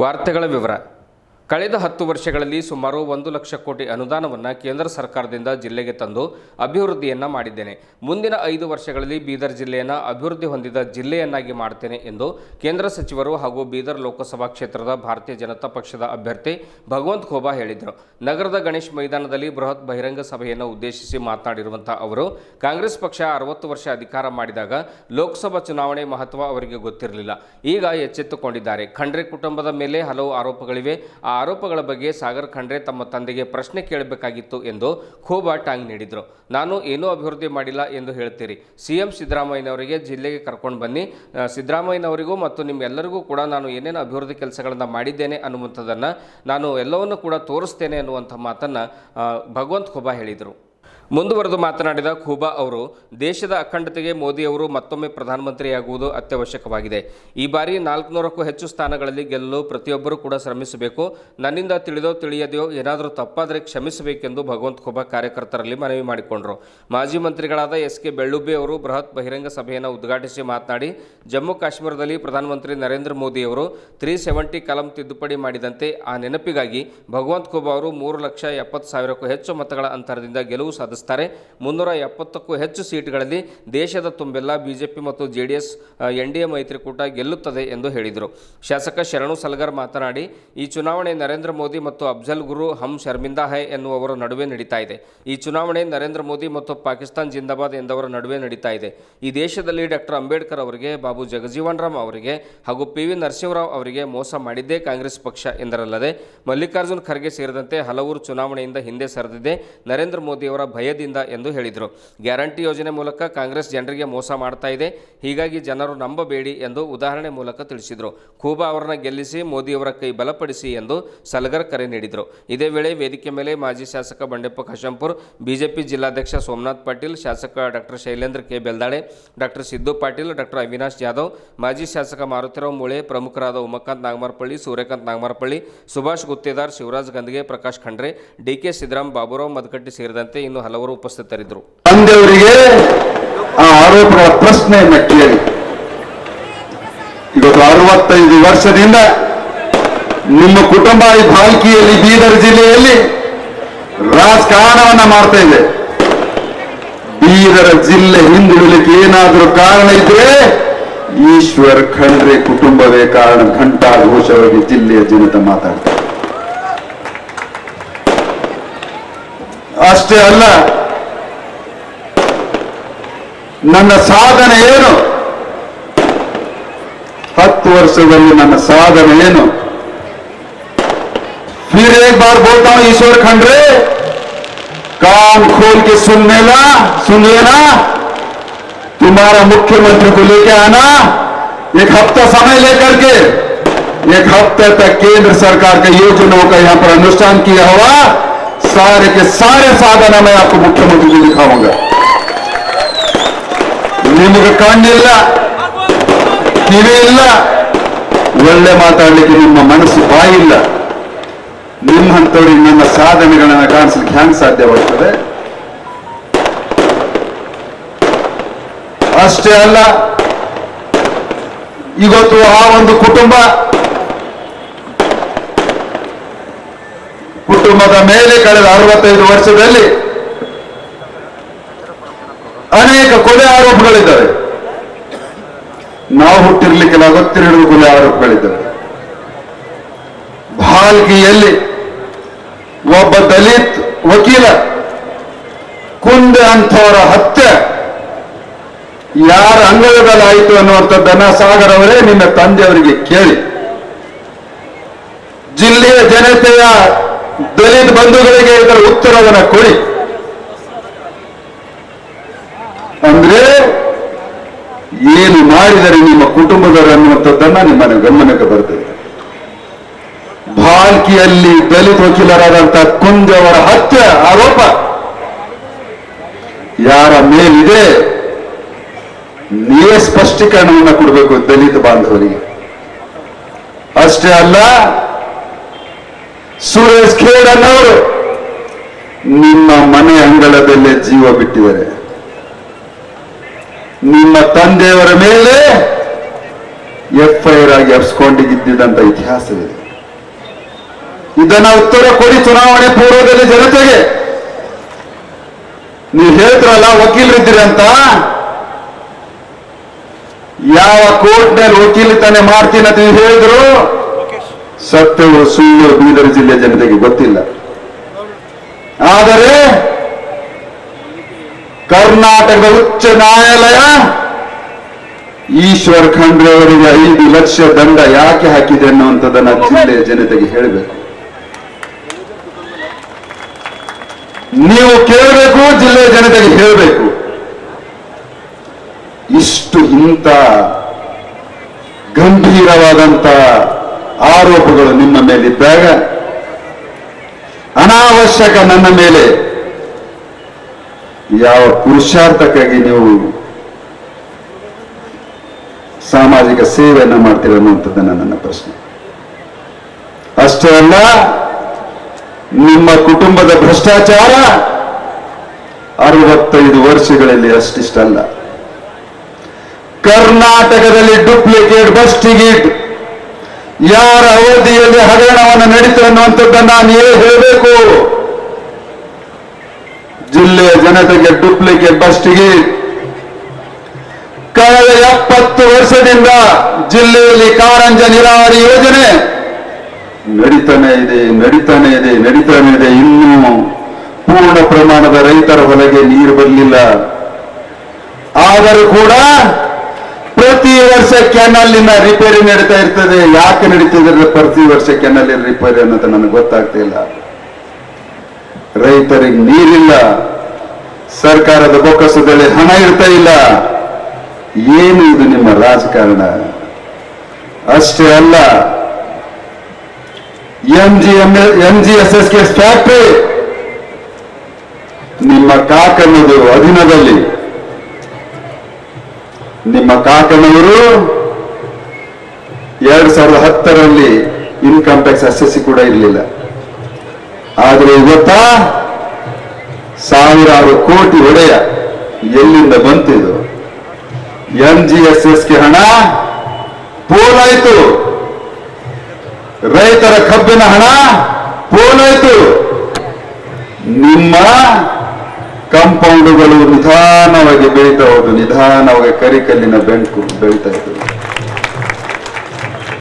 ವಾರ್ತೆಗಳ ವಿವರ. ಕಳೆದ 10 ವರ್ಷಗಳಲ್ಲಿ ಸುಮಾರು 1 ಲಕ್ಷ ಕೋಟಿ ಅನುದಾನವನ್ನು ಕೇಂದ್ರ ಸರ್ಕಾರದಿಂದ ಜಿಲ್ಲೆಗೆ ತಂದು ಅಭಿವೃದ್ಧಿಯನ್ನು ಮಾಡಿದ್ದೇನೆ. ಮುಂದಿನ 5 ವರ್ಷಗಳಲ್ಲಿ ಬೀದರ್ ಜಿಲ್ಲೆಯನ್ನು ಅಭಿವೃದ್ಧಿ ಹೊಂದಿದ ಜಿಲ್ಲೆಯನ್ನಾಗಿ ಮಾಡ್ತೇನೆ ಎಂದು ಕೇಂದ್ರ ಸಚಿವರು ಹಾಗೂ ಬೀದರ್ ಲೋಕಸಭಾ ಕ್ಷೇತ್ರದ ಭಾರತೀಯ ಜನತಾ ಪಕ್ಷದ ಅಭ್ಯರ್ಥಿ ಭಗವಂತ ಖೂಬಾ ಹೇಳಿದರು. ನಗರದ ಗಣೇಶ್ ಮೈದಾನದಲ್ಲಿ ಬೃಹತ್ ಬಹಿರಂಗ ಸಭೆಯನ್ನು ಉದ್ದೇಶಿಸಿ ಮಾತನಾಡಿರುವಂತಹ ಅವರು, ಕಾಂಗ್ರೆಸ್ ಪಕ್ಷ 60 ವರ್ಷ ಅಧಿಕಾರ ಮಾಡಿದಾಗ ಲೋಕಸಭಾ ಚುನಾವಣೆ ಮಹತ್ವ ಅವರಿಗೆ ಗೊತ್ತಿರಲಿಲ್ಲ. ಈಗ ಎಚ್ಚೆತ್ತುಕೊಂಡಿದ್ದಾರೆ. ಖಂಡ್ರೆ ಕುಟುಂಬದ ಮೇಲೆ ಹಲವು ಆರೋಪಗಳಿವೆ. ಆ ಆರೋಪಗಳ ಬಗ್ಗೆ ಸಾಗರ್ ಖಂಡ್ರೆ ತಮ್ಮ ತಂದೆಗೆ ಪ್ರಶ್ನೆ ಕೇಳಬೇಕಾಗಿತ್ತು ಎಂದು ಖೂಬಾ ಟಾಂಗ್ ನೀಡಿದರು. ನಾನು ಏನೂ ಅಭಿವೃದ್ಧಿ ಮಾಡಿಲ್ಲ ಎಂದು ಹೇಳ್ತೀರಿ. ಸಿಎಂ ಸಿದ್ದರಾಮಯ್ಯನವರಿಗೆ ಜಿಲ್ಲೆಗೆ ಕರ್ಕೊಂಡು ಬನ್ನಿ. ಸಿದ್ದರಾಮಯ್ಯನವರಿಗೂ ಮತ್ತು ನಿಮ್ಮೆಲ್ಲರಿಗೂ ಕೂಡ ನಾನು ಏನೇನು ಅಭಿವೃದ್ಧಿ ಕೆಲಸಗಳನ್ನು ಮಾಡಿದ್ದೇನೆ ಅನ್ನುವಂಥದ್ದನ್ನು ನಾನು ಎಲ್ಲವನ್ನೂ ಕೂಡ ತೋರಿಸ್ತೇನೆ ಅನ್ನುವಂಥ ಮಾತನ್ನು ಭಗವಂತ ಖೂಬಾ ಹೇಳಿದರು. ಮುಂದುವರೆದು ಮಾತನಾಡಿದ ಖೂಬಾ ಅವರು, ದೇಶದ ಅಖಂಡತೆಗೆ ಮೋದಿಯವರು ಮತ್ತೊಮ್ಮೆ ಪ್ರಧಾನಮಂತ್ರಿಯಾಗುವುದು ಅತ್ಯವಶ್ಯಕವಾಗಿದೆ. ಈ ಬಾರಿ 400ಕ್ಕೂ ಹೆಚ್ಚು ಸ್ಥಾನಗಳಲ್ಲಿ ಗೆಲ್ಲಲು ಪ್ರತಿಯೊಬ್ಬರೂ ಕೂಡ ಶ್ರಮಿಸಬೇಕು. ನನ್ನಿಂದ ತಿಳಿದೋ ತಿಳಿಯದೆಯೋ ಏನಾದರೂ ತಪ್ಪಾದರೆ ಕ್ಷಮಿಸಬೇಕೆಂದು ಭಗವಂತ ಖೂಬಾ ಕಾರ್ಯಕರ್ತರಲ್ಲಿ ಮನವಿ ಮಾಡಿಕೊಂಡರು. ಮಾಜಿ ಮಂತ್ರಿಗಳಾದ ಎಸ್.ಕೆ. ಬೆಳ್ಳುಬ್ಬಿ ಅವರು ಬೃಹತ್ ಬಹಿರಂಗ ಸಭೆಯನ್ನು ಉದ್ಘಾಟಿಸಿ ಮಾತನಾಡಿ, ಜಮ್ಮು ಕಾಶ್ಮೀರದಲ್ಲಿ ಪ್ರಧಾನಮಂತ್ರಿ ನರೇಂದ್ರ ಮೋದಿಯವರು 370 ಕಲಂ ತಿದ್ದುಪಡಿ ಮಾಡಿದಂತೆ ಆ ನೆನಪಿಗಾಗಿ ಭಗವಂತ ಖೂಬಾ ಅವರು 3,70,000ಕ್ಕೂ ಹೆಚ್ಚು ಮತಗಳ ಅಂತರದಿಂದ ಗೆಲುವು ಸಾಧಿಸಿದ್ದಾರೆ. 370ಕ್ಕೂ ಹೆಚ್ಚು ಸೀಟ್ಗಳಲ್ಲಿ ದೇಶದ ತುಂಬೆಲ್ಲ ಬಿಜೆಪಿ ಮತ್ತು ಜೆಡಿಎಸ್ ಎನ್ಡಿಎ ಮೈತ್ರಿಕೂಟ ಗೆಲ್ಲುತ್ತದೆ ಎಂದು ಹೇಳಿದರು. ಶಾಸಕ ಶರಣು ಸಲಗರ್ ಮಾತನಾಡಿ, ಈ ಚುನಾವಣೆ ನರೇಂದ್ರ ಮೋದಿ ಮತ್ತು ಅಫ್ಜಲ್ ಗುರು ಹಮ್ ಶರ್ಮಿಂದಾ ಹೈ ಎನ್ನುವವರ ನಡುವೆ ನಡೀತಾ ಇದೆ. ಈ ಚುನಾವಣೆ ನರೇಂದ್ರ ಮೋದಿ ಮತ್ತು ಪಾಕಿಸ್ತಾನ್ ಜಿಂದಾಬಾದ್ ಎಂದವರ ನಡುವೆ ನಡೀತಾ ಇದೆ. ಈ ದೇಶದಲ್ಲಿ ಡಾಕ್ಟರ್ ಅಂಬೇಡ್ಕರ್ ಅವರಿಗೆ, ಬಾಬು ಜಗಜೀವನ್ ರಾಮ್ ಅವರಿಗೆ ಹಾಗೂ ಪಿ ವಿ ನರಸಿಂಹರಾವ್ ಅವರಿಗೆ ಮೋಸ ಮಾಡಿದ್ದೇ ಕಾಂಗ್ರೆಸ್ ಪಕ್ಷ ಎಂದರಲ್ಲದೆ ಮಲ್ಲಿಕಾರ್ಜುನ್ ಖರ್ಗೆ ಸೇರಿದಂತೆ ಹಲವರು ಚುನಾವಣೆಯಿಂದ ಹಿಂದೆ ಸರಿದಿದೆ ನರೇಂದ್ರ ಮೋದಿಯವರ ಭಯದಿಂದ ಎಂದು ಹೇಳಿದರು. ಗ್ಯಾರಂಟಿ ಯೋಜನೆ ಮೂಲಕ ಕಾಂಗ್ರೆಸ್ ಜನರಿಗೆ ಮೋಸ ಮಾಡ್ತಾ ಇದೆ. ಹೀಗಾಗಿ ಜನರು ನಂಬಬೇಡಿ ಎಂದು ಉದಾಹರಣೆ ಮೂಲಕ ತಿಳಿಸಿದರು. ಖೂಬಾ ಅವರನ್ನು ಗೆಲ್ಲಿಸಿ ಮೋದಿಯವರ ಕೈ ಬಲಪಡಿಸಿ ಎಂದು ಸಲಗರ್ ಕರೆ ನೀಡಿದರು. ಇದೇ ವೇಳೆ ವೇದಿಕೆ ಮೇಲೆ ಮಾಜಿ ಶಾಸಕ ಬಂಡೆಪ್ಪ ಖಾಶಂಪುರ್, ಬಿಜೆಪಿ ಜಿಲ್ಲಾಧ್ಯಕ್ಷ ಸೋಮನಾಥ್ ಪಾಟೀಲ್, ಶಾಸಕ doctor Shailendra K Beldale, doctor Siddu Patil, doctor Avinash Jadhav, ಮಾಜಿ ಶಾಸಕ ಮಾರುತಿರಾವ್ ಮೂಳೆ, ಪ್ರಮುಖರಾದ ಉಮಾಕಾಂತ್ ನಾಗಮಾರಪಳ್ಳಿ, ಸೂರ್ಯಕಾಂತ್ ನಾಗಮಾರಪಳ್ಳಿ, ಸುಭಾಷ್ ಗುತ್ತೇದಾರ್, ಶಿವರಾಜ್ ಗಂದಗೆ, ಪ್ರಕಾಶ್ ಖಂಡ್ರೆ, ಡಿ.ಕೆ. ಸಿದ್ದರಾಮ್, ಬಾಬುರಾವ್ ಮದಕಟ್ಟಿ ಸೇರಿದಂತೆ ಇನ್ನು ಹಲವರು ಉಪಸ್ಥಿತರಿದ್ದರು. ತಂದೆಯವರಿಗೆ ಆ ಆರೋಪಗಳ ಪ್ರಶ್ನೆಯನ್ನು ಕೇಳಿ, ಇವತ್ತು 65 ವರ್ಷದಿಂದ ನಿಮ್ಮ ಕುಟುಂಬ ಈ ಭಾಲ್ಕಿಯಲ್ಲಿ ಬೀದರ್ ಜಿಲ್ಲೆಯಲ್ಲಿ ರಾಜಕಾರಣವನ್ನ ಮಾಡ್ತಾ ಇದೆ. ಬೀದರ ಜಿಲ್ಲೆ ಹಿಂದುಳಿಲಿಕ್ಕೆ ಏನಾದರೂ ಕಾರಣ ಇದ್ರೆ ಈಶ್ವರ್ ಖಂಡ್ರೆ ಕುಟುಂಬವೇ ಕಾರಣ. ಘಂಟಾಘೋಷವಾಗಿ ಜಿಲ್ಲೆಯ ಜನತೆ ಮಾತಾಡ್ತಾರೆ. ಅಷ್ಟೇ ಅಲ್ಲ, ನನ್ನ ಸಾಧನೆ ಏನು, 10 ವರ್ಷದಲ್ಲಿ ನನ್ನ ಸಾಧನೆ ಏನು. फिर एक बार बोलता हूं, ईश्वर खंडरे कान खोल के सुन लेना. तुम्हारा मुख्यमंत्री को लेके आना, 1 हफ्ता समय लेकर के 1 हफ्ते तक केंद्र सरकार के योजनाओं का यहां पर अनुष्ठान किया हुआ सारे के सारे साधन मैं आपको मुख्यमंत्री जी दिखाऊंगा. ನಿಮಗೆ ಕಣ್ಣಿಲ್ಲ, ಕಿವಿ ಇಲ್ಲ, ಒಳ್ಳೆ ಮಾತಾಡಲಿಕ್ಕೆ ನಿಮ್ಮ ಮನಸ್ಸು ಬಾಯಿಲ್ಲ. ನಿಮ್ಮಂಥವ್ರಿಗೆ ನನ್ನ ಸಾಧನೆಗಳನ್ನು ಕಾಣಿಸ್ಲಿಕ್ಕೆ ಹ್ಯಾಂಗ್ ಸಾಧ್ಯವಾಗ್ತದೆ? ಅಷ್ಟೇ ಅಲ್ಲ, ಇವತ್ತು ಆ ಒಂದು ಕುಟುಂಬದ ಮೇಲೆ ಕಳೆದ 65 ವರ್ಷದಲ್ಲಿ ಅನೇಕ ಕೊಲೆ ಆರೋಪಗಳಿದ್ದಾವೆ. ನಾವು ಹುಟ್ಟಿರ್ಲಿಕ್ಕೆಲ್ಲ ಗೊತ್ತಿರುವ ಕೊಲೆ ಆರೋಪಗಳಿದ್ದಾವೆ. ಭಾಲ್ಕಿಯಲ್ಲಿ ಒಬ್ಬ ದಲಿತ್ ವಕೀಲ ಕುಂದೆ ಅಂಥವರ ಹತ್ಯೆ ಯಾರ ಅಂಗಳದಲ್ಲಾಯಿತು ಅನ್ನುವಂಥದ್ದನ್ನ ಸಾಗರ್ ಅವರೇ ನಿಮ್ಮ ತಂದೆಯವರಿಗೆ ಕೇಳಿ, ಜಿಲ್ಲೆಯ ಜನತೆಯ ದಲಿತ ಬಂಧುಗಳಿಗೆ ಇದರ ಉತ್ತರವನ್ನು ಕೊಡಿ. ಅಂದ್ರೆ ಏನು ಮಾಡಿದರೆ ನಿಮ್ಮ ಕುಟುಂಬದವರು ಅನ್ನುವಂಥದ್ದನ್ನ ನಿಮ್ಮ ಗಮನಕ್ಕೆ ಬರ್ತದೆ. ಭಾಲ್ಕಿಯಲ್ಲಿ ದಲಿತ ವಕೀಲರಾದಂತಹ ಕುಂಜವರ ಹತ್ಯೆ ಆರೋಪ ಯಾರ ಮೇಲಿದೆ, ನೀವೇ ಸ್ಪಷ್ಟೀಕರಣವನ್ನು ಕೊಡಬೇಕು ದಲಿತ ಬಾಂಧವರಿಗೆ. ಅಷ್ಟೇ ಅಲ್ಲ, ಸುರೇಶ್ ಖೇಡ್ ಅನ್ನೋರು ನಿಮ್ಮ ಮನೆ ಅಂಗಳದಲ್ಲೇ ಜೀವ ಬಿಟ್ಟಿದ್ದಾರೆ. ನಿಮ್ಮ ತಂದೆಯವರ ಮೇಲೆ FIR ಆಗಿ ಎಬ್ಸ್ಕೊಂಡಿದ್ದಂತ ಇತಿಹಾಸವಿದೆ. ಇದನ್ನ ಉತ್ತರ ಕೊಡಿ ಚುನಾವಣೆ ಪೂರ್ವದಲ್ಲಿ ಜನತೆಗೆ. ನೀವು ಹೇಳ್ತಿರಲ್ಲ ವಕೀಲರಿದ್ದೀರಿ ಅಂತ, ಯಾವ ಕೋರ್ಟ್ನಲ್ಲಿ ವಕೀಲಿತನೆ ಮಾಡ್ತೀನಿ ಅಂತ ನೀವು ಹೇಳಿದ್ರು ಸತ್ಯವು ಸುಳ್ಳು ಬೀದರ್ ಜಿಲ್ಲೆ ಜನತೆಗೆ ಗೊತ್ತಿಲ್ಲ. ಆದರೆ ಕರ್ನಾಟಕದ ಉಚ್ಚ ನ್ಯಾಯಾಲಯ ಈಶ್ವರ್ ಖಂಡ್ರೆ ಅವರಿಗೆ 5 ಲಕ್ಷ ದಂಡ ಯಾಕೆ ಹಾಕಿದೆ ಅನ್ನುವಂಥದ್ದನ್ನ ಜಿಲ್ಲೆಯ ಜನತೆಗೆ ಹೇಳಬೇಕು. ನೀವು ಕೇಳಬೇಕು, ಜಿಲ್ಲೆಯ ಜನತೆಗೆ ಹೇಳಬೇಕು. ಇಷ್ಟು ಇಂಥ ಗಂಭೀರವಾದಂತ ಆರೋಪಗಳು ನಿಮ್ಮ ಮೇಲಿದ್ದಾಗ ಅನಾವಶ್ಯಕ ನನ್ನ ಮೇಲೆ ಯಾವ ಪುರುಷಾರ್ಥಕ್ಕಾಗಿ ನೀವು ಸಾಮಾಜಿಕ ಸೇವೆಯನ್ನ ಮಾಡ್ತೀರ ಅನ್ನುವಂಥದ್ದನ್ನ ನನ್ನ ಪ್ರಶ್ನೆ. ಅಷ್ಟೇ ಅಲ್ಲ, ನಿಮ್ಮ ಕುಟುಂಬದ ಭ್ರಷ್ಟಾಚಾರ 65 ವರ್ಷಗಳಲ್ಲಿ ಅಷ್ಟಿಷ್ಟಲ್ಲ. ಕರ್ನಾಟಕದಲ್ಲಿ ಡೂಪ್ಲಿಕೇಟ್ ಬಸ್ ಟಿಕೆಟ್ ಯಾರ ಅವಧಿಯಲ್ಲಿ ಹಗರಣವನ್ನು ನಡೀತು ಅನ್ನುವಂಥದ್ದನ್ನ ನೀವೇ ಹೇಳಬೇಕು. ಜಿಲ್ಲೆಯ ಜನತೆಗೆ ಡೂಪ್ಲಿಕೇಟ್ ಬಸ್ ಟಿಕೆಟ್ ಕಳೆದ 70 ವರ್ಷದಿಂದ ಜಿಲ್ಲೆಯಲ್ಲಿ ಕಾರಂಜ ನೀರಾವರಿ ಯೋಜನೆ ನಡೀತಾನೆ ಇದೆ. ಇನ್ನೂ ಪೂರ್ಣ ಪ್ರಮಾಣದ ರೈತರ ಹೊಲಗೆ ನೀರು ಬರಲಿಲ್ಲ. ಆದರೂ ಕೂಡ ಪ್ರತಿ ವರ್ಷ ಕೆನಲ್ಲಿನ ರಿಪೇರಿ ನಡೀತಾ ಇರ್ತದೆ. ಯಾಕೆ ನಡೀತಿದ್ರೆ ಪ್ರತಿ ವರ್ಷ ಕೆನಲ್ಲಿನ ರಿಪೇರಿ ಅನ್ನೋದು ನನಗೆ ಗೊತ್ತಾಗ್ತಾ ಇಲ್ಲ. ರೈತರಿಗೆ ನೀರಿಲ್ಲ, ಸರ್ಕಾರದ ಬೊಕ್ಕಸದಲ್ಲಿ ಹಣ ಇರ್ತಾ ಇಲ್ಲ. ಏನು ಇದು ನಿಮ್ಮ ರಾಜಕಾರಣ? ಅಷ್ಟೇ ಅಲ್ಲ, MGSSK ಫ್ಯಾಕ್ಟರಿ ನಿಮ್ಮ ಕಾಕನದು ಅಧೀನದಲ್ಲಿ. ನಿಮ್ಮ ಕಾಕನವರು 2010ರಲ್ಲಿ ಇನ್ಕಮ್ ಟ್ಯಾಕ್ಸ್ SSC ಕೂಡ ಇರಲಿಲ್ಲ. ಆದರೆ ಇವತ್ತಾ ಸಾವಿರಾರು ಕೋಟಿ ಒಡೆಯ ಎಲ್ಲಿಂದ ಬಂತಿದು? MGSSK ಹಣ ಪೋಲಾಯ್ತು, ರೈತರ ಕಬ್ಬಿನ ಹಣ ಪೋಲಾಯ್ತು. ನಿಮ್ಮ ಕಾಂಪೌಂಡುಗಳು ನಿಧಾನವಾಗಿ ಬೆಳೀತಾ ಹೋದು, ನಿಧಾನವಾಗಿ ಕರಿಕಲ್ಲಿನ ಬೆಂಕು ಬೆಳೀತಾ ಇತ್ತು.